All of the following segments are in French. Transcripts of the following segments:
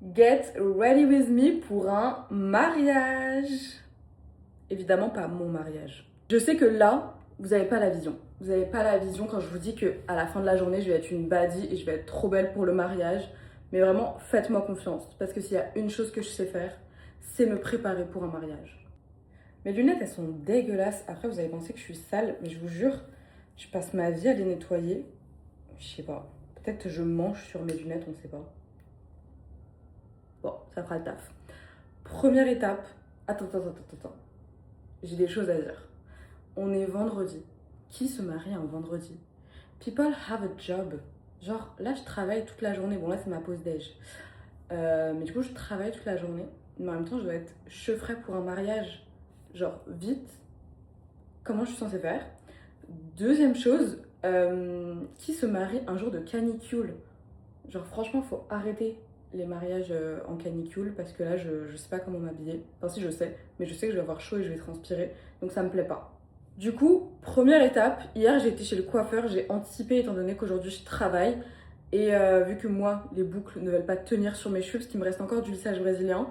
Get ready with me pour un mariage. Évidemment pas mon mariage. Je sais que là, vous n'avez pas la vision. Vous n'avez pas la vision quand je vous dis qu'à la fin de la journée, je vais être une baddie et je vais être trop belle pour le mariage. Mais vraiment, faites-moi confiance. Parce que s'il y a une chose que je sais faire, c'est me préparer pour un mariage. Mes lunettes, elles sont dégueulasses. Après, vous allez penser que je suis sale, mais je vous jure, je passe ma vie à les nettoyer. Je sais pas. Peut-être que je mange sur mes lunettes, on ne sait pas. Bon, ça fera le taf. Première étape. Attends. J'ai des choses à dire. On est vendredi. Qui se marie un vendredi? People have a job. Genre, là, je travaille toute la journée. Bon, là, c'est ma pause déj. Mais du coup, je travaille toute la journée. Mais en même temps, je dois être chevret pour un mariage. Genre, vite. Comment je suis censée faire? Deuxième chose, qui se marie un jour de canicule? Genre, franchement, faut arrêter les mariages en canicule parce que là, je sais pas comment m'habiller. Enfin, si, je sais, mais je sais que je vais avoir chaud et je vais transpirer. Donc, ça me plaît pas. Du coup, première étape, hier j'ai été chez le coiffeur, j'ai anticipé étant donné qu'aujourd'hui je travaille. Et vu que moi, les boucles ne veulent pas tenir sur mes cheveux parce qu'il me reste encore du lissage brésilien,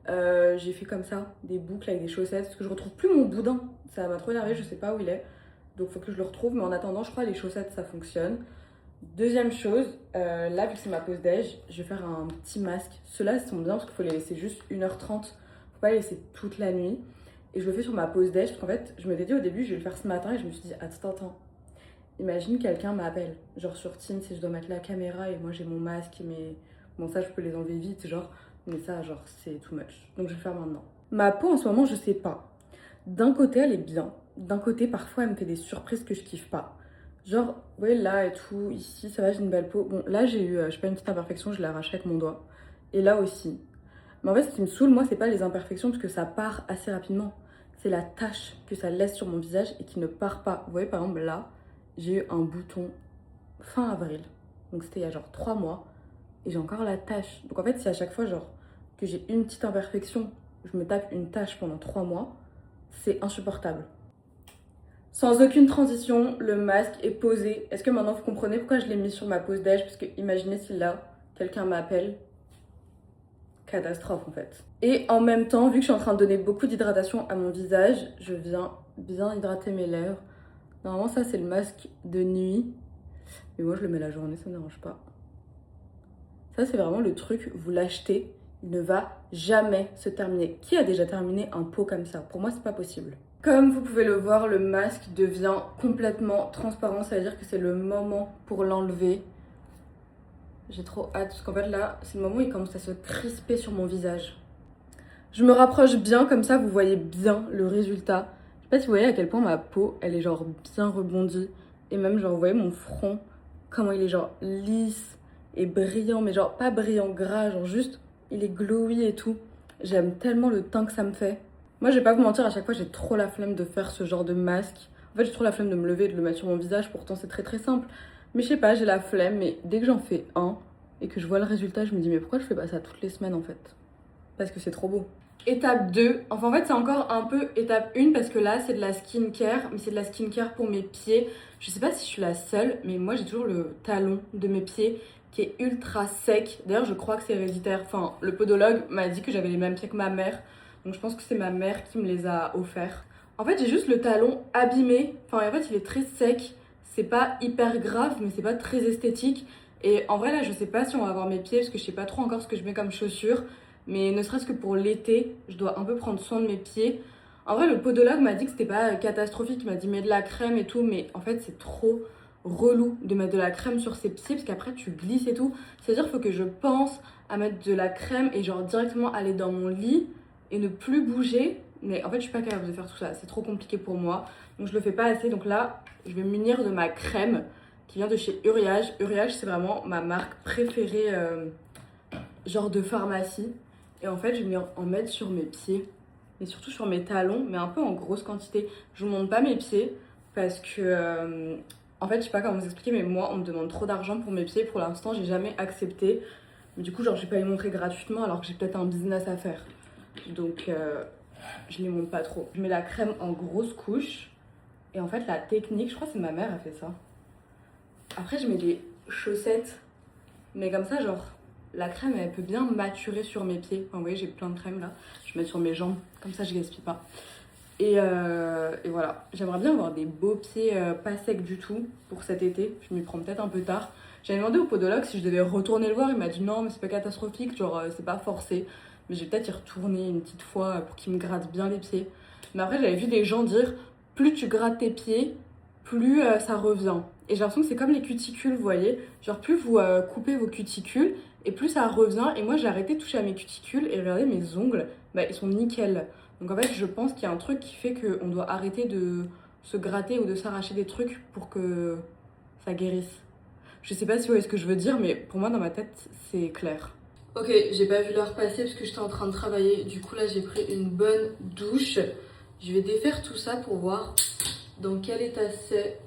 j'ai fait comme ça, des boucles avec des chaussettes parce que je retrouve plus mon boudin. Ça m'a trop énervé, je sais pas où il est. Donc faut que je le retrouve, mais en attendant, je crois les chaussettes ça fonctionne. Deuxième chose, là vu que c'est ma pause déj, je vais faire un petit masque. Ceux-là sont bien parce qu'il faut les laisser juste 1h30, faut pas les laisser toute la nuit. Et je le fais sur ma pause déj parce qu'en fait, je m'étais dit au début, je vais le faire ce matin et je me suis dit, attends. Imagine quelqu'un m'appelle, genre sur Teams, si je dois mettre la caméra et moi j'ai mon masque et mes... Bon, ça, je peux les enlever vite, genre, mais ça, genre, c'est too much. Donc je vais le faire maintenant. Ma peau en ce moment, je sais pas. D'un côté, elle est bien. D'un côté, parfois, elle me fait des surprises que je kiffe pas. Genre, vous voyez là et tout, ici, ça va, j'ai une belle peau. Bon, là, j'ai eu, je sais pas, une petite imperfection, je l'ai arrachée avec mon doigt. Et là aussi. Mais en fait, ce qui me saoule, moi, c'est pas les imperfections parce que ça part assez rapidement. C'est la tache que ça laisse sur mon visage et qui ne part pas. Vous voyez, par exemple, là, j'ai eu un bouton fin avril. Donc, c'était il y a genre 3 mois. Et j'ai encore la tache. Donc, en fait, si à chaque fois, genre, que j'ai une petite imperfection, je me tape une tache pendant 3 mois, c'est insupportable. Sans aucune transition, le masque est posé. Est-ce que maintenant vous comprenez pourquoi je l'ai mis sur ma pause déj? Parce que imaginez si là, quelqu'un m'appelle. Catastrophe en fait. Et en même temps, vu que je suis en train de donner beaucoup d'hydratation à mon visage, je viens bien hydrater mes lèvres. Normalement, ça c'est le masque de nuit. Mais moi, je le mets la journée, ça ne me dérange pas. Ça, c'est vraiment le truc, vous l'achetez, il ne va jamais se terminer. Qui a déjà terminé un pot comme ça? Pour moi, c'est pas possible. Comme vous pouvez le voir, le masque devient complètement transparent. Ça veut dire que c'est le moment pour l'enlever. J'ai trop hâte, parce qu'en fait là, c'est le moment où il commence à se crisper sur mon visage. Je me rapproche bien, comme ça vous voyez bien le résultat. Je sais pas si vous voyez à quel point ma peau, elle est genre bien rebondie. Et même genre, vous voyez mon front, comment il est genre lisse et brillant, mais genre pas brillant gras, genre juste, il est glowy et tout. J'aime tellement le teint que ça me fait. Moi, je vais pas vous mentir, à chaque fois, j'ai trop la flemme de faire ce genre de masque. En fait, j'ai trop la flemme de me lever et de le mettre sur mon visage, pourtant c'est très simple. Mais je sais pas, j'ai la flemme, mais dès que j'en fais un et que je vois le résultat, je me dis, mais pourquoi je fais pas ça toutes les semaines en fait? Parce que c'est trop beau. Étape 2, enfin en fait c'est encore un peu étape 1 parce que là c'est de la skincare, mais c'est de la skincare pour mes pieds. Je sais pas si je suis la seule, mais moi j'ai toujours le talon de mes pieds qui est ultra sec. D'ailleurs je crois que c'est héréditaire, enfin le podologue m'a dit que j'avais les mêmes pieds que ma mère, donc je pense que c'est ma mère qui me les a offerts. En fait j'ai juste le talon abîmé, enfin en fait il est très sec, c'est pas hyper grave mais c'est pas très esthétique. Et en vrai là je sais pas si on va avoir mes pieds parce que je sais pas trop encore ce que je mets comme chaussures. Mais ne serait-ce que pour l'été, je dois un peu prendre soin de mes pieds. En vrai, le podologue m'a dit que c'était pas catastrophique. Il m'a dit mets de la crème et tout. Mais en fait, c'est trop relou de mettre de la crème sur ses pieds parce qu'après, tu glisses et tout. C'est-à-dire qu'il faut que je pense à mettre de la crème et genre directement aller dans mon lit et ne plus bouger. Mais en fait, je suis pas capable de faire tout ça. C'est trop compliqué pour moi. Donc, je le fais pas assez. Donc là, je vais m'unir de ma crème qui vient de chez Uriage. Uriage, c'est vraiment ma marque préférée, genre de pharmacie. Et en fait, je vais en mettre sur mes pieds, et surtout sur mes talons, mais un peu en grosse quantité. Je ne vous montre pas mes pieds parce que, en fait, je sais pas comment vous expliquer, mais moi, on me demande trop d'argent pour mes pieds. Pour l'instant, j'ai jamais accepté. Mais du coup, genre, je vais pas les montrer gratuitement alors que j'ai peut-être un business à faire. Donc, je les montre pas trop. Je mets la crème en grosse couche. Et en fait, la technique, je crois que c'est ma mère a fait ça. Après, je mets des chaussettes, mais comme ça, genre, la crème elle peut bien maturer sur mes pieds. Enfin, vous voyez, j'ai plein de crème là. Je mets sur mes jambes, comme ça je gaspille pas. Et voilà, j'aimerais bien avoir des beaux pieds pas secs du tout pour cet été. Je m'y prends peut-être un peu tard. J'avais demandé au podologue si je devais retourner le voir. Il m'a dit non, mais c'est pas catastrophique, genre c'est pas forcé. Mais je vais peut-être y retourner une petite fois pour qu'il me gratte bien les pieds. Mais après, j'avais vu des gens dire plus tu grattes tes pieds, plus ça revient. Et j'ai l'impression que c'est comme les cuticules, vous voyez. Genre plus vous coupez vos cuticules et plus ça revient. Et moi, j'ai arrêté de toucher à mes cuticules et regardez mes ongles, bah, ils sont nickel. Donc en fait, je pense qu'il y a un truc qui fait qu'on doit arrêter de se gratter ou de s'arracher des trucs pour que ça guérisse. Je sais pas si vous voyez ce que je veux dire, mais pour moi, dans ma tête, c'est clair. Ok, j'ai pas vu l'heure passer parce que j'étais en train de travailler. Du coup, là, j'ai pris une bonne douche. Je vais défaire tout ça pour voir dans quel état c'est.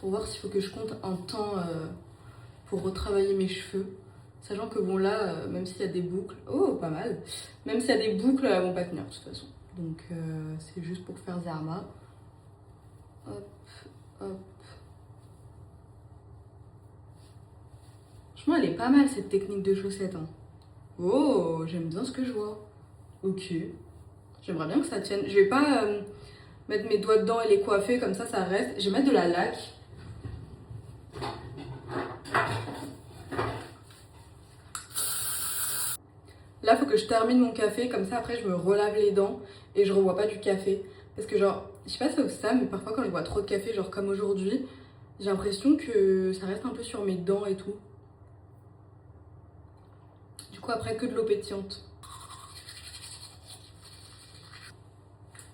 Pour voir s'il faut que je compte un temps pour retravailler mes cheveux. Sachant que bon là, même s'il y a des boucles, oh pas mal, même s'il y a des boucles, elles vont pas tenir de toute façon. Donc c'est juste pour faire Zerma. Hop, hop. Franchement, elle est pas mal cette technique de chaussette. Hein. Oh, j'aime bien ce que je vois. Ok. J'aimerais bien que ça tienne. Je vais pas mettre mes doigts dedans et les coiffer comme ça reste. Je vais mettre de la laque. Là, faut que je termine mon café, comme ça après je me relave les dents et je revois pas du café. Parce que genre, je sais pas si ça vous ça, mais parfois quand je bois trop de café, genre comme aujourd'hui, j'ai l'impression que ça reste un peu sur mes dents et tout. Du coup après que de l'eau pétillante.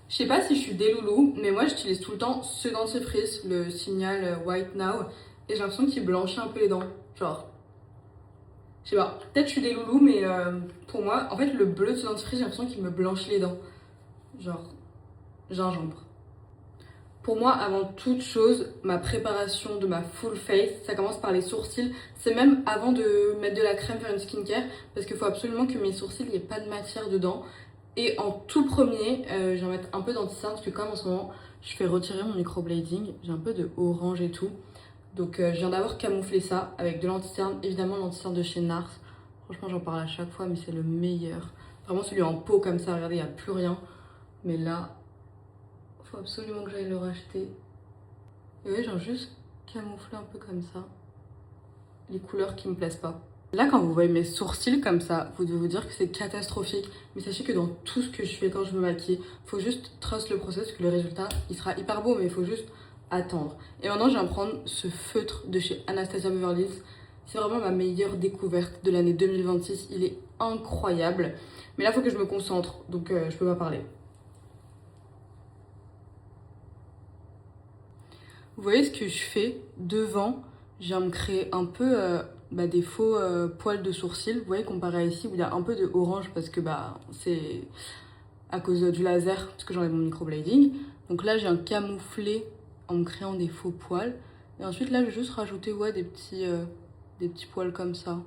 Je sais pas si je suis des loulous, mais moi j'utilise tout le temps ce dentifrice, le Signal White Now, et j'ai l'impression qu'il blanchit un peu les dents. Genre, je sais pas, peut-être je suis des loulous, mais pour moi, en fait le bleu de ce dentifrice, j'ai l'impression qu'il me blanchit les dents. Genre, gingembre. Pour moi, avant toute chose, ma préparation de ma full face, ça commence par les sourcils. C'est même avant de mettre de la crème, faire une skincare, parce qu'il faut absolument que mes sourcils, il n'y ait pas de matière dedans. Et en tout premier, je vais mettre un peu d'anti-cerne, parce que comme en ce moment, je fais retirer mon microblading, j'ai un peu de orange et tout. Donc je viens d'abord camoufler ça avec de l'anti-cerne, évidemment l'anti-cerne de chez Nars. Franchement, j'en parle à chaque fois, mais c'est le meilleur. Vraiment celui en pot comme ça, regardez, il n'y a plus rien. Mais là, faut absolument que j'aille le racheter. Et ouais, genre juste camoufler un peu comme ça les couleurs qui me plaisent pas. Là, quand vous voyez mes sourcils comme ça, vous devez vous dire que c'est catastrophique. Mais sachez que dans tout ce que je fais quand je me maquille, faut juste trust le process, que le résultat, il sera hyper beau, mais il faut juste attendre. Et maintenant, je viens prendre ce feutre de chez Anastasia Beverly Hills. C'est vraiment ma meilleure découverte de l'année 2026. Il est incroyable. Mais là, il faut que je me concentre, donc je peux pas parler. Vous voyez ce que je fais devant? Je viens me créer un peu des faux poils de sourcils. Vous voyez, comparé à ici où il y a un peu de orange parce que c'est à cause du laser, parce que j'enlève mon microblading. Donc là, je viens camoufler en me créant des faux poils. Et ensuite, là, je vais juste rajouter des petits poils comme ça.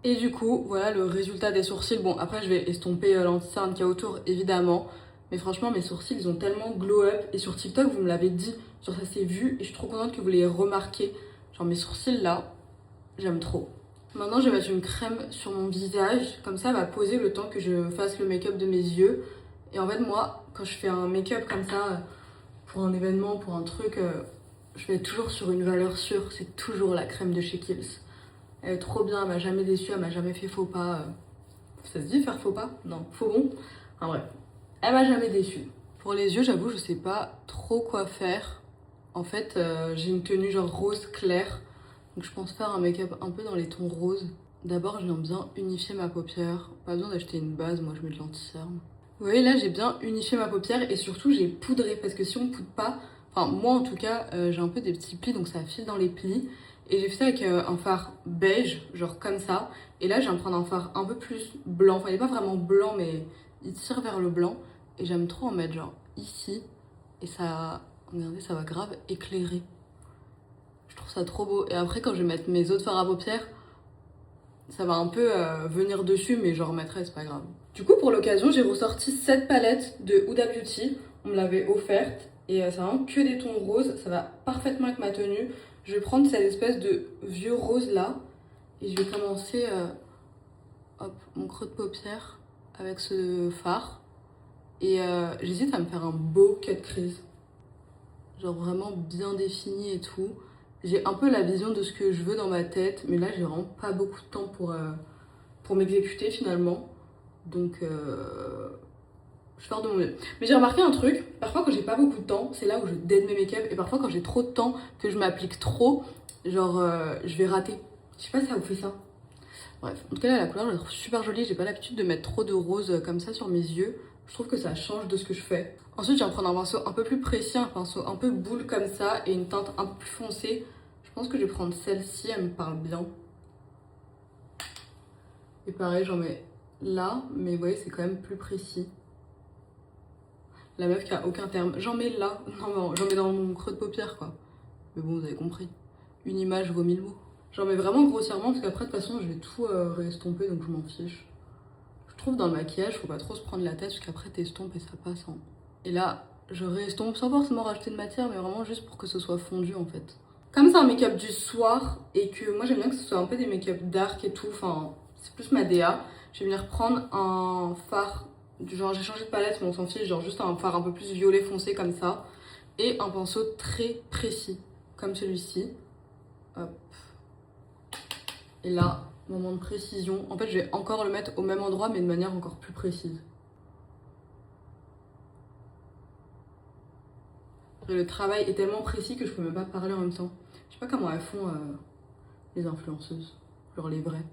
Et du coup, voilà le résultat des sourcils. Bon, après, je vais estomper l'anti-cerne qu'il y a autour, évidemment. Mais franchement, mes sourcils, ils ont tellement glow up. Et sur TikTok, vous me l'avez dit, genre ça s'est vu. Et je suis trop contente que vous l'ayez remarqué. Genre mes sourcils, là, j'aime trop. Maintenant, je vais mettre une crème sur mon visage. Comme ça, elle va poser le temps que je fasse le make-up de mes yeux. Et en fait, moi, quand je fais un make-up comme ça, pour un événement, pour un truc, je mets toujours sur une valeur sûre. C'est toujours la crème de chez Kiehl's. Elle est trop bien, elle m'a jamais déçue, elle m'a jamais fait faux pas. Ça se dit faire faux pas? Non, faux bon. Enfin bref, elle m'a jamais déçue. Pour les yeux, j'avoue, je sais pas trop quoi faire. En fait, j'ai une tenue genre rose clair. Donc je pense faire un make-up un peu dans les tons roses. D'abord, je viens bien unifier ma paupière. Pas besoin d'acheter une base, moi je mets de l'anti-cerne. Vous voyez, là j'ai bien unifié ma paupière et surtout j'ai poudré. Parce que si on poudre pas, enfin moi en tout cas, j'ai un peu des petits plis, donc ça file dans les plis. Et j'ai fait ça avec un fard beige, genre comme ça. Et là, je viens de prendre un fard un peu plus blanc. Enfin, il n'est pas vraiment blanc, mais il tire vers le blanc. Et j'aime trop en mettre genre ici. Et ça, regardez, ça va grave éclairer. Je trouve ça trop beau. Et après, quand je vais mettre mes autres fards à paupières, ça va un peu venir dessus, mais je remettrai, c'est pas grave. Du coup, pour l'occasion, j'ai ressorti cette palette de Huda Beauty. On me l'avait offerte. Et c'est vraiment que des tons roses. Ça va parfaitement avec ma tenue. Je vais prendre cette espèce de vieux rose là et je vais commencer hop, mon creux de paupière avec ce fard. Et j'hésite à me faire un beau cut crease. Genre vraiment bien défini et tout. J'ai un peu la vision de ce que je veux dans ma tête, mais là j'ai vraiment pas beaucoup de temps pour m'exécuter finalement. Donc je vais faire de mon mieux. Mais j'ai remarqué un truc, parfois quand j'ai pas beaucoup de temps, c'est là où je dead mes make-up. Et parfois quand j'ai trop de temps, que je m'applique trop, genre je vais rater. Je sais pas si ça vous fait ça. Bref, en tout cas là la couleur je la trouve super jolie. J'ai pas l'habitude de mettre trop de rose comme ça sur mes yeux. Je trouve que ça change de ce que je fais. Ensuite je vais prendre un pinceau un peu plus précis, un pinceau un peu boule comme ça et une teinte un peu plus foncée. Je pense que je vais prendre celle-ci, elle me parle bien. Et pareil j'en mets là, mais vous voyez c'est quand même plus précis. La meuf qui a aucun terme. J'en mets là. Non, j'en mets dans mon creux de paupière, quoi. Mais bon, vous avez compris. Une image vaut 1000 mots. J'en mets vraiment grossièrement parce qu'après, de toute façon, je vais tout réestomper, donc je m'en fiche. Je trouve dans le maquillage, faut pas trop se prendre la tête parce qu'après, t'estompes et ça passe. Hein. Et là, je réestompe sans forcément rajouter de matière, mais vraiment juste pour que ce soit fondu, en fait. Comme c'est un make-up du soir et que moi, j'aime bien que ce soit un peu des make-up dark et tout, enfin, c'est plus ma DA, je vais venir prendre un fard. Genre j'ai changé de palette mais on s'en fiche, genre juste un fard un peu plus violet foncé comme ça. Et un pinceau très précis, comme celui-ci. Hop. Et là, moment de précision. En fait je vais encore le mettre au même endroit mais de manière encore plus précise. Et le travail est tellement précis que je peux même pas parler en même temps. Je sais pas comment elles font les influenceuses, genre les vraies.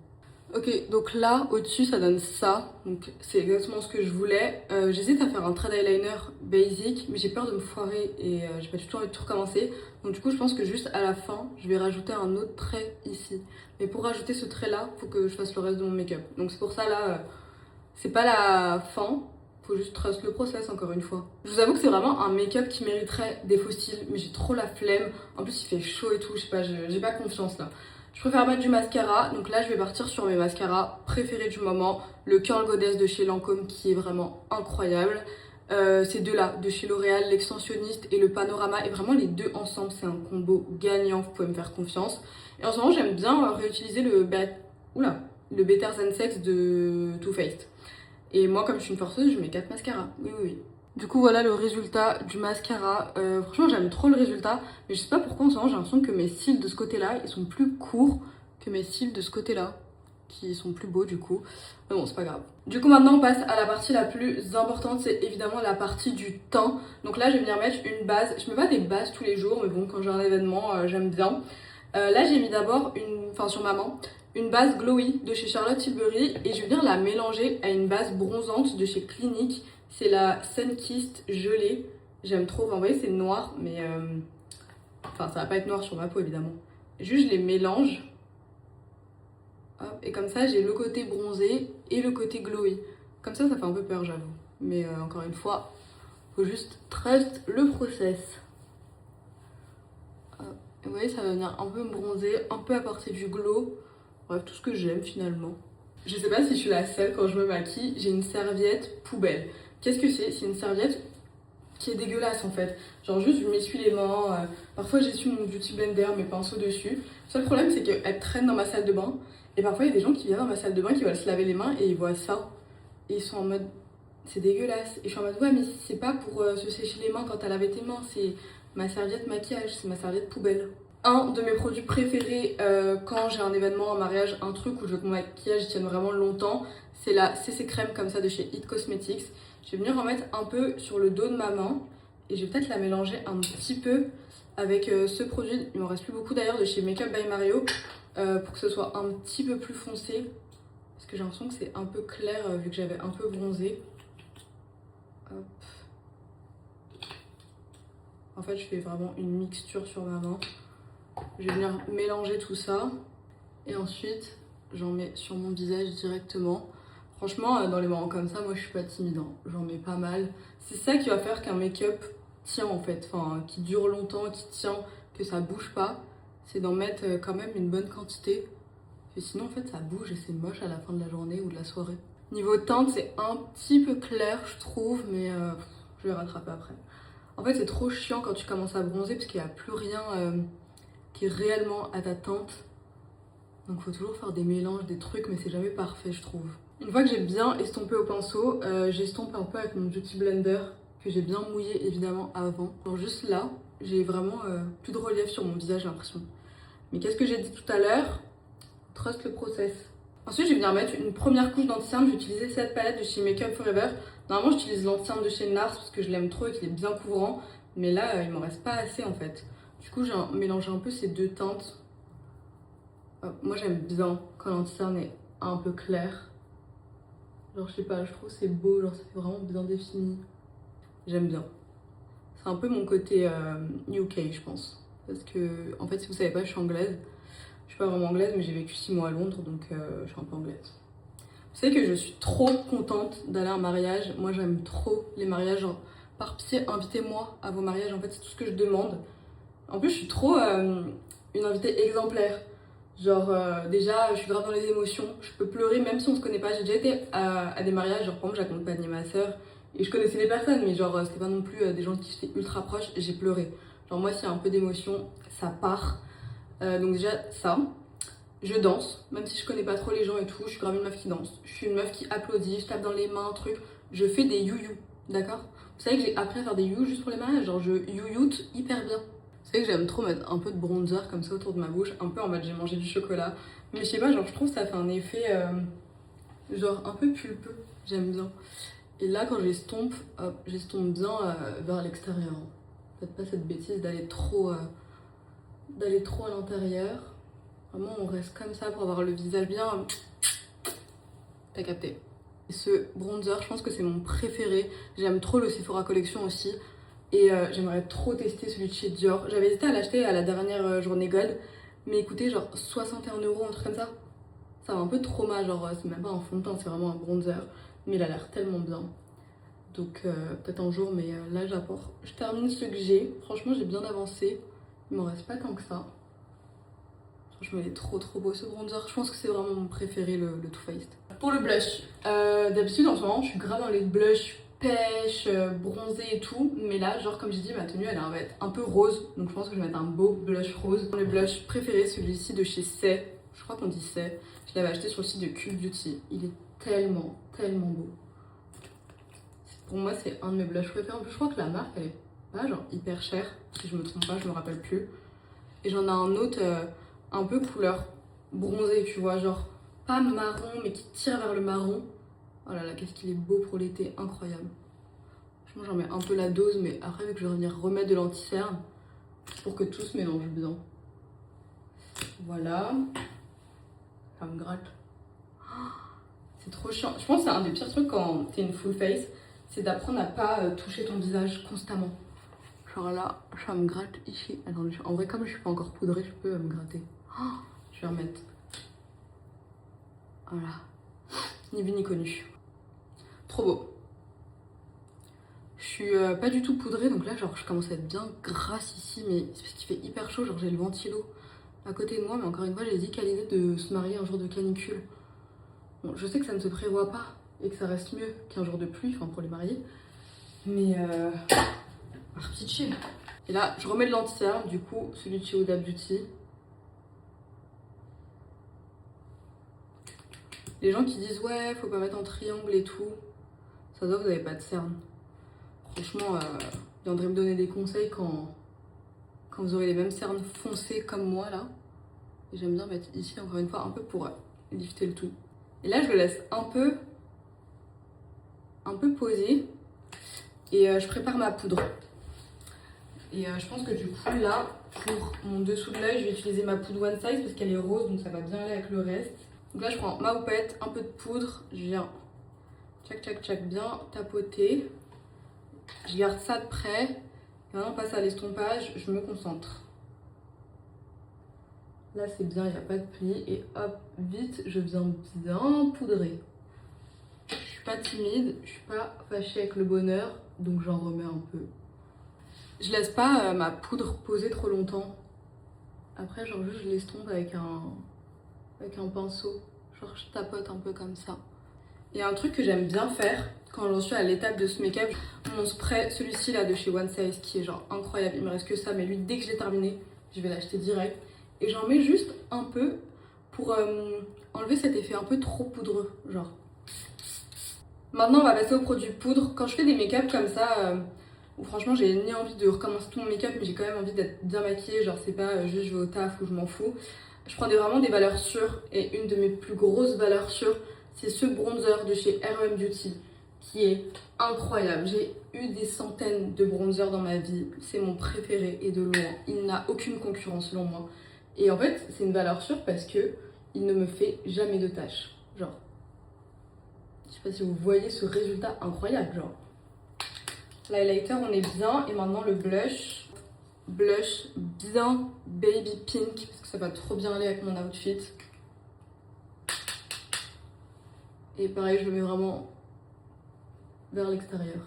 Ok, donc là, au-dessus, ça donne ça. Donc c'est exactement ce que je voulais. J'hésite à faire un trait d'eyeliner basic, mais j'ai peur de me foirer et j'ai pas du tout envie de tout recommencer. Donc du coup, je pense que juste à la fin, je vais rajouter un autre trait ici. Mais pour rajouter ce trait-là, faut que je fasse le reste de mon make-up. Donc c'est pour ça, là, c'est pas la fin. Faut juste trust le process encore une fois. Je vous avoue que c'est vraiment un make-up qui mériterait des faux styles, mais j'ai trop la flemme. En plus, il fait chaud et tout, je sais pas, j'ai pas confiance là. Je préfère mettre du mascara, donc là je vais partir sur mes mascaras préférés du moment. Le Curl Goddess de chez Lancôme qui est vraiment incroyable. Ces deux-là, de chez L'Oréal, l'extensionniste et le Panorama. Et vraiment les deux ensemble, c'est un combo gagnant, vous pouvez me faire confiance. Et en ce moment j'aime bien réutiliser le Better Than Sex de Too Faced. Et moi comme je suis une forceuse, je mets 4 mascaras, oui. Du coup voilà le résultat du mascara. Franchement j'aime trop le résultat, mais je sais pas pourquoi en ce moment j'ai l'impression que mes cils de ce côté-là ils sont plus courts que mes cils de ce côté-là, qui sont plus beaux du coup. Mais bon c'est pas grave. Du coup maintenant on passe à la partie la plus importante, c'est évidemment la partie du teint. Donc là je vais venir mettre une base. Je mets pas des bases tous les jours, mais bon quand j'ai un événement j'aime bien. Là j'ai mis d'abord sur ma main une base glowy de chez Charlotte Tilbury et je vais venir la mélanger à une base bronzante de chez Clinique. C'est la Sunkissed gelée. J'aime trop. Enfin, vous voyez, c'est noir, mais ça va pas être noir sur ma peau évidemment. Juste, je les mélange. Hop, et comme ça, j'ai le côté bronzé et le côté glowy. Comme ça fait un peu peur, j'avoue. Mais encore une fois, faut juste trust le process. Hop. Et vous voyez, ça va venir un peu me bronzer, un peu apporter du glow. Bref, tout ce que j'aime finalement. Je sais pas si je suis la seule quand je me maquille, j'ai une serviette poubelle. Qu'est-ce que c'est? C'est une serviette qui est dégueulasse en fait. Genre juste je m'essuie les mains, parfois j'essuie mon beauty blender, mes pinceaux dessus. Le seul problème c'est qu'elle traîne dans ma salle de bain. Et parfois il y a des gens qui viennent dans ma salle de bain qui veulent se laver les mains et ils voient ça. Et ils sont en mode c'est dégueulasse. Et je suis en mode ouais mais c'est pas pour se sécher les mains quand t'as lavé tes mains, c'est ma serviette maquillage, c'est ma serviette poubelle. Un de mes produits préférés quand j'ai un événement, un mariage, un truc où je veux que mon maquillage tienne vraiment longtemps, c'est la CC crème comme ça de chez It Cosmetics. Je vais venir en mettre un peu sur le dos de ma main et je vais peut-être la mélanger un petit peu avec ce produit. Il m'en reste plus beaucoup d'ailleurs de chez Makeup by Mario pour que ce soit un petit peu plus foncé parce que j'ai l'impression que c'est un peu clair vu que j'avais un peu bronzé. Hop. En fait, je fais vraiment une mixture sur ma main. Je vais venir mélanger tout ça et ensuite j'en mets sur mon visage directement. Franchement, dans les moments comme ça, moi je suis pas timide, hein. J'en mets pas mal. C'est ça qui va faire qu'un make-up tient en fait, enfin qui dure longtemps, qui tient, que ça bouge pas. C'est d'en mettre quand même une bonne quantité. Et sinon en fait ça bouge et c'est moche à la fin de la journée ou de la soirée. Niveau teinte, c'est un petit peu clair je trouve, mais je vais rattraper après. En fait c'est trop chiant quand tu commences à bronzer parce qu'il n'y a plus rien qui est réellement à ta teinte. Donc faut toujours faire des mélanges, des trucs, mais c'est jamais parfait, je trouve. Une fois que j'ai bien estompé au pinceau, j'estompe un peu avec mon Beauty Blender, que j'ai bien mouillé évidemment avant. Alors juste là, j'ai vraiment plus de relief sur mon visage, j'ai l'impression. Mais qu'est-ce que j'ai dit tout à l'heure? Trust le process. Ensuite, je vais venir mettre une première couche d'anti-cerne. J'ai utilisé cette palette de chez Make Up Forever. Normalement, j'utilise l'anti-cerne de chez NARS parce que je l'aime trop et qu'il est bien couvrant. Mais là, il m'en reste pas assez en fait. Du coup, j'ai mélangé un peu ces deux teintes. Moi, j'aime bien quand l'anti-cerne est un peu clair. Genre, je sais pas, je trouve c'est beau, genre ça fait vraiment bien défini. J'aime bien. C'est un peu mon côté UK, je pense. Parce que, en fait, si vous savez pas, je suis anglaise. Je suis pas vraiment anglaise, mais j'ai vécu 6 mois à Londres, donc je suis un peu anglaise. Vous savez que je suis trop contente d'aller à un mariage. Moi, j'aime trop les mariages. Genre, par pitié, invitez-moi à vos mariages. En fait, c'est tout ce que je demande. En plus, je suis trop une invitée exemplaire. Genre, déjà, je suis grave dans les émotions. Je peux pleurer même si on se connaît pas. J'ai déjà été à des mariages. Genre, par exemple, j'accompagnais ma soeur et je connaissais les personnes, mais genre, c'était pas non plus des gens qui étaient ultra proches. J'ai pleuré. Genre, moi, s'il y a un peu d'émotion, ça part. Donc déjà ça, je danse, même si je connais pas trop les gens et tout, je suis grave une meuf qui danse. Je suis une meuf qui applaudit, je tape dans les mains, truc. Je fais des you-you, d'accord? Vous savez que j'ai appris à faire des you juste pour les mariages, genre je you-youte hyper bien. Vous savez que j'aime trop mettre un peu de bronzer comme ça autour de ma bouche, un peu en mode j'ai mangé du chocolat. Mais je sais pas, genre je trouve que ça fait un effet genre un peu pulpeux, j'aime bien. Et là quand j'estompe, hop, j'estompe bien vers l'extérieur. Faites pas cette bêtise d'aller trop à l'intérieur. Vraiment, on reste comme ça pour avoir le visage bien. T'as capté. Et ce bronzer, je pense que c'est mon préféré. J'aime trop le Sephora Collection aussi. Et j'aimerais trop tester celui de chez Dior. J'avais hésité à l'acheter à la dernière journée Gold. Mais écoutez, genre 61 €, un truc comme ça. Ça va un peu trop mal. Genre, c'est même pas un fond de teint, c'est vraiment un bronzer. Mais il a l'air tellement bien. Donc, peut-être un jour, mais là, j'apporte. Je termine ce que j'ai. Franchement, j'ai bien avancé. Il m'en reste pas tant que ça. Franchement, il est trop beau ce bronzer. Je pense que c'est vraiment mon préféré, le Too Faced. Pour le blush, d'habitude en ce moment, je suis grave dans les blushs pêche, bronzés et tout. Mais là, genre comme j'ai dit, ma tenue elle va être un peu rose. Donc je pense que je vais mettre un beau blush rose. Le blush préféré, celui-ci de chez Say. Je crois qu'on dit Say. Je l'avais acheté sur le site de Cube Beauty. Il est tellement beau. Pour moi, c'est un de mes blushs préférés. En plus, je crois que la marque, elle est pas genre hyper chère. Si je me trompe pas, je me rappelle plus. Et j'en ai un autre un peu couleur bronzée, tu vois, genre pas marron mais qui tire vers le marron. Oh là là, qu'est-ce qu'il est beau pour l'été, incroyable. Franchement, j'en mets un peu la dose, mais après, vu que je vais venir remettre de l'anti-cerne pour que tout se mélange bien. Voilà. Ça me gratte. C'est trop chiant. Je pense que c'est un des pires trucs quand t'es une full face, c'est d'apprendre à pas toucher ton visage constamment. Genre là, ça me gratte ici. Attendez, en vrai, comme je suis pas encore poudrée, je peux me gratter. Oh, je vais remettre. Voilà. Ni vu ni connu. Trop beau. Je suis pas du tout poudrée, donc là, genre, je commence à être bien grasse ici, mais c'est parce qu'il fait hyper chaud. Genre, j'ai le ventilo à côté de moi, mais encore une fois, j'ai dit qu'à l'idée de se marier un jour de canicule. Bon, je sais que ça ne se prévoit pas et que ça reste mieux qu'un jour de pluie, enfin pour les mariés. Mais par pitié. Et là, je remets de l'anti-cerne, du coup, celui de chez Huda Beauty. Les gens qui disent ouais, faut pas mettre en triangle et tout, ça se voit que vous avez pas de cerne. Franchement, viendrez me donner des conseils quand vous aurez les mêmes cernes foncées comme moi là. Et j'aime bien mettre ici encore une fois un peu pour lifter le tout. Et là, je le laisse un peu poser et je prépare ma poudre. Et je pense que du coup là, pour mon dessous de l'œil, je vais utiliser ma poudre One Size parce qu'elle est rose, donc ça va bien aller avec le reste. Donc là, je prends ma houppette, un peu de poudre, je viens tchac bien tapoter. Je garde ça de près. Et maintenant, on passe à l'estompage, je me concentre. Là, c'est bien, il n'y a pas de pli. Et hop, vite, je viens bien poudrer. Je suis pas timide, je suis pas fâchée avec le bonheur, donc j'en remets un peu. Je laisse pas ma poudre poser trop longtemps. Après, genre juste je l'estompe avec un pinceau. Genre je tapote un peu comme ça. Il y a un truc que j'aime bien faire quand j'en suis à l'étape de ce make-up. Mon spray, celui-ci là de chez One Size, qui est genre incroyable. Il me reste que ça, mais lui, dès que je l'ai terminé, je vais l'acheter direct. Et j'en mets juste un peu pour enlever cet effet un peu trop poudreux, genre. Maintenant, on va passer au produit poudre. Quand je fais des make-up comme ça, où franchement, j'ai ni envie de recommencer tout mon make-up, mais j'ai quand même envie d'être bien maquillée, genre c'est pas juste je vais au taf ou je m'en fous. Je prends vraiment des valeurs sûres, et une de mes plus grosses valeurs sûres, c'est ce bronzer de chez R.E.M. Beauty, qui est incroyable. J'ai eu des centaines de bronzers dans ma vie, c'est mon préféré et de loin. Il n'a aucune concurrence selon moi. Et en fait, c'est une valeur sûre parce que il ne me fait jamais de taches. Genre, je sais pas si vous voyez ce résultat incroyable, genre. L'highlighter, on est bien. Et maintenant, le blush. Blush bien baby pink, parce que ça va trop bien aller avec mon outfit. Et pareil, je le mets vraiment vers l'extérieur.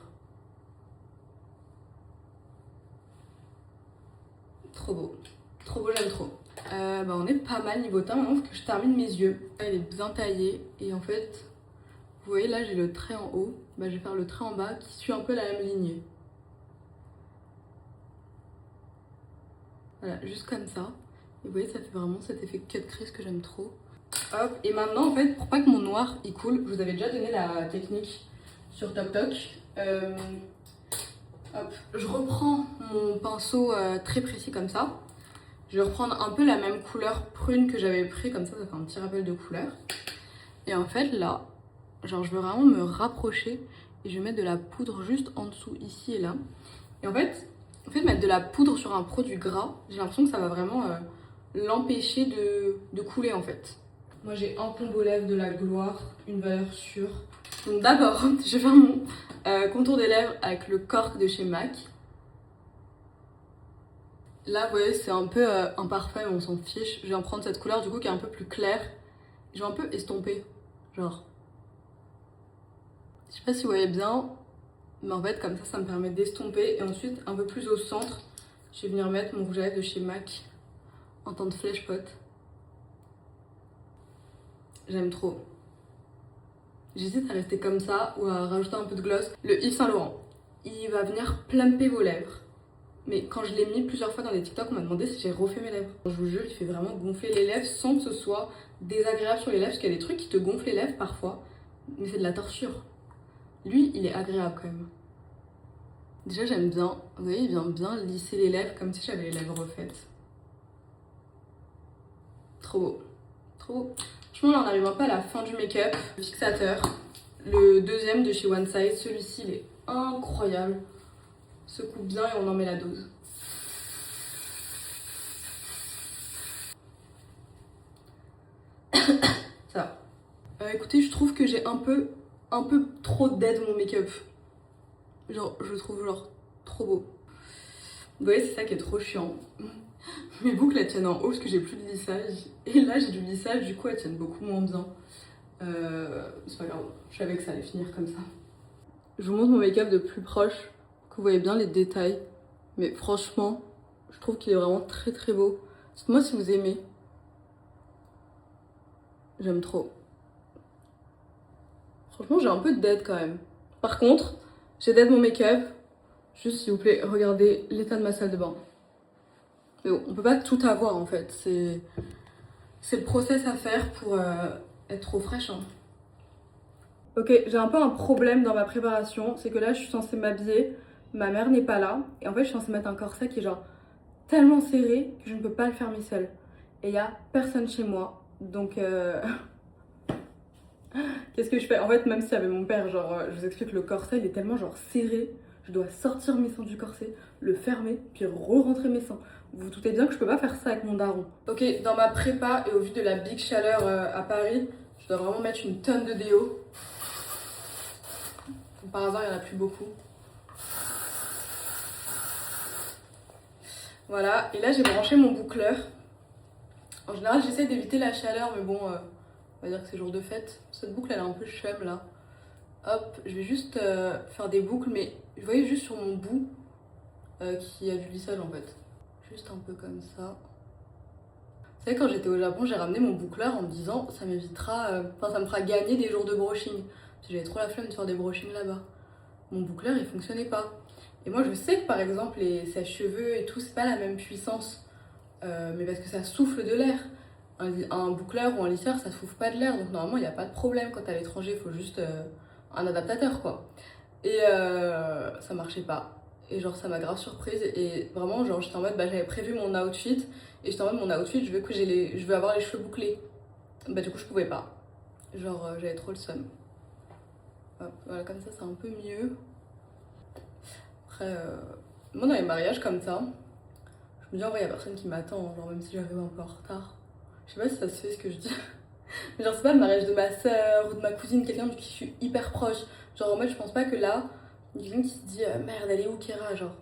Trop beau. Trop beau, j'aime trop. On est pas mal niveau teint. Maintenant, il faut que je termine mes yeux. Il est bien taillé. Et en fait, vous voyez là, j'ai le trait en haut. Je vais faire le trait en bas qui suit un peu la même ligne. Voilà, juste comme ça. Et vous voyez, ça fait vraiment cet effet cut crease que j'aime trop. Hop, et maintenant, en fait, pour pas que mon noir il coule, je vous avais déjà donné la technique sur TokTok. Hop, je reprends mon pinceau très précis comme ça. Je vais reprendre un peu la même couleur prune que j'avais pris, comme ça fait un petit rappel de couleur. Et en fait, là, genre, je veux vraiment me rapprocher et je vais mettre de la poudre juste en dessous, ici et là. Et en fait, mettre de la poudre sur un produit gras, j'ai l'impression que ça va vraiment l'empêcher de couler, en fait. Moi, j'ai un combo lèvres de la gloire, une valeur sûre. Donc d'abord, je vais faire mon contour des lèvres avec le Cork de chez MAC. Là, vous voyez, c'est un peu imparfait, mais on s'en fiche. Je vais en prendre cette couleur, du coup, qui est un peu plus claire. Je vais un peu estomper, genre. Je sais pas si vous voyez bien, mais en fait, comme ça me permet d'estomper. Et ensuite, un peu plus au centre, je vais venir mettre mon rouge à lèvres de chez MAC en teinte Flèche Pot. J'aime trop. J'hésite à rester comme ça ou à rajouter un peu de gloss. Le Yves Saint Laurent, il va venir plumper vos lèvres. Mais quand je l'ai mis plusieurs fois dans des TikTok, on m'a demandé si j'ai refait mes lèvres. Je vous jure, il fait vraiment gonfler les lèvres sans que ce soit désagréable sur les lèvres. Parce qu'il y a des trucs qui te gonflent les lèvres parfois, mais c'est de la torture. Lui, il est agréable quand même. Déjà, j'aime bien. Vous voyez, il vient bien lisser les lèvres comme si j'avais les lèvres refaites. Trop beau. Trop beau. Franchement, là, on arrive un peu à la fin du make-up. Le fixateur, le deuxième de chez One Size. Celui-ci, il est incroyable. Secoue bien et on en met la dose. Ça va. Écoutez, je trouve que j'ai un peu trop d'aide mon make-up. Genre, je le trouve genre trop beau. Vous voyez, c'est ça qui est trop chiant. Mes boucles, elles tiennent en haut parce que j'ai plus de lissage. Et là, j'ai du lissage, du coup, elles tiennent beaucoup moins bien. C'est pas grave, je savais que ça allait finir comme ça. Je vous montre mon make-up de plus proche, que vous voyez bien les détails. Mais franchement, je trouve qu'il est vraiment très très beau. Dites-moi si vous aimez. J'aime trop. Franchement, j'ai un peu d'aide quand même. Par contre, j'ai d'aide mon make-up. Juste, s'il vous plaît, regardez l'état de ma salle de bain. Mais bon, on peut pas tout avoir en fait. C'est le process à faire pour être trop fraîche. Hein. Ok, j'ai un peu un problème dans ma préparation. C'est que là, je suis censée m'habiller. Ma mère n'est pas là. Et en fait, je suis censée mettre un corset qui est genre tellement serré que je ne peux pas le fermer seule. Et il n'y a personne chez moi. Donc, qu'est-ce que je fais? En fait, même si avec mon père, genre, je vous explique, le corset, il est tellement genre serré. Je dois sortir mes seins du corset, le fermer, puis re-rentrer mes seins. Vous vous doutez bien que je peux pas faire ça avec mon daron. Ok, dans ma prépa et au vu de la big chaleur à Paris, je dois vraiment mettre une tonne de déo. Par hasard, il n'y en a plus beaucoup. Voilà, et là j'ai branché mon boucleur. En général, j'essaie d'éviter la chaleur, mais bon, on va dire que c'est jour de fête. Cette boucle, elle est un peu chum là. Hop, je vais juste faire des boucles, mais vous voyez juste sur mon bout qui a du lissage en fait. Juste un peu comme ça. Vous savez, quand j'étais au Japon, j'ai ramené mon boucleur en me disant ça m'évitera, ça me fera gagner des jours de brushing. Parce que j'avais trop la flemme de faire des brushings là-bas. Mon boucleur, il fonctionnait pas. Et moi, je sais que par exemple, les sèche-cheveux et tout, c'est pas la même puissance. Mais parce que ça souffle de l'air. un boucleur ou un lisseur, ça souffle pas de l'air, donc normalement il n'y a pas de problème quand t'es à l'étranger, il faut juste un adaptateur quoi. Et ça marchait pas. Et genre ça m'a grave surprise et vraiment genre j'étais en mode j'avais prévu mon outfit et j'étais en mode mon outfit je veux avoir les cheveux bouclés. Du coup je pouvais pas. Genre j'avais trop le seum. Hop, voilà comme ça c'est un peu mieux. Après moi dans les mariages comme ça, je me dis en vrai y a personne qui m'attend, genre même si j'arrive un peu en retard. Je sais pas si ça se fait ce que je dis. Mais genre c'est pas le mariage de ma soeur ou de ma cousine, quelqu'un de qui je suis hyper proche. Genre en mode je pense pas que là, il y a quelqu'un qui se dit merde elle est où Kéra genre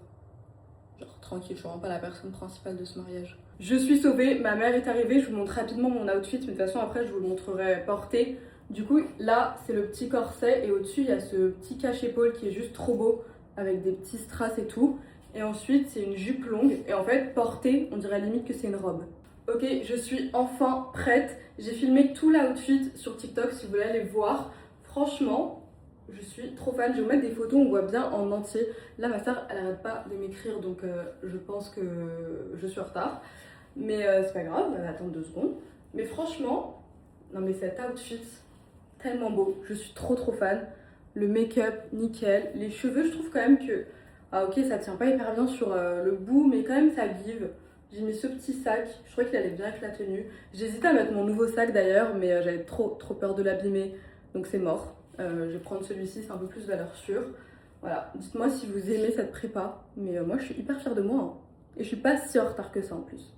tranquille, je suis vraiment pas la personne principale de ce mariage. Je suis sauvée, ma mère est arrivée, je vous montre rapidement mon outfit, mais de toute façon après je vous le montrerai porté. Du coup là c'est le petit corset et au-dessus il y a ce petit cache-épaule qui est juste trop beau avec des petits strass et tout. Et ensuite c'est une jupe longue et en fait portée on dirait limite que c'est une robe. Ok, je suis enfin prête. J'ai filmé tout l'outfit sur TikTok si vous voulez aller voir. Franchement, je suis trop fan. Je vais vous mettre des photos, on voit bien en entier. Là, ma soeur, elle arrête pas de m'écrire, donc je pense que je suis en retard. Mais c'est pas grave, elle va attendre 2 secondes. Mais franchement, non mais cet outfit, tellement beau. Je suis trop fan. Le make-up, nickel. Les cheveux, je trouve quand même que... Ah ok, ça tient pas hyper bien sur le bout, mais quand même ça give. J'ai mis ce petit sac, je trouvais qu'il allait bien avec la tenue. J'hésitais à mettre mon nouveau sac d'ailleurs, mais j'avais trop peur de l'abîmer, donc c'est mort. Je vais prendre celui-ci, c'est un peu plus valeur sûre. Voilà, dites-moi si vous aimez cette prépa, mais moi je suis hyper fière de moi. Hein. Et je suis pas si en retard que ça en plus.